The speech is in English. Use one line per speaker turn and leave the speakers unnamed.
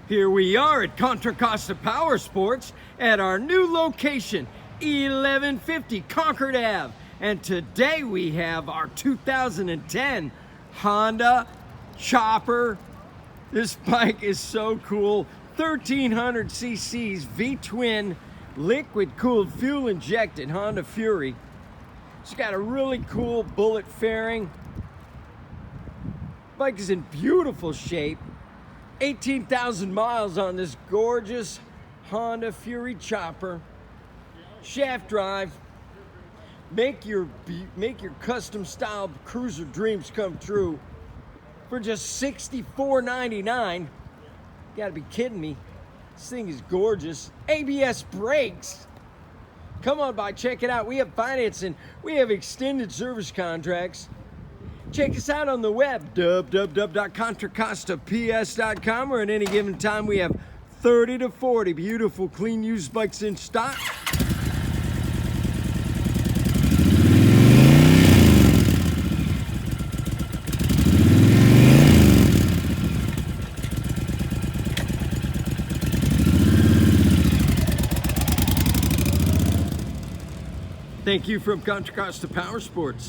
Here we are at Contra Costa Powersports at our new location, 1150 Concord Ave. And today we have our 2010 Honda Chopper. This bike is so cool. 1300 cc's Vtwin liquid cooled fuel injected Honda Fury. It's got a really cool bullet fairing. Bike is in beautiful shape. 18,000 miles on this gorgeous Honda Fury Chopper. Shaft drive. Make your custom style cruiser dreams come true for just $64.99. You gotta be kidding me. This thing is gorgeous. ABS brakes. Come on by, check it out. We have financing. We have extended service contracts. Check us out on the web, www.contracostaps.com, or at any given time we have 30 to 40 beautiful, clean used bikes in stock. Thank you from Contra Costa Powersports.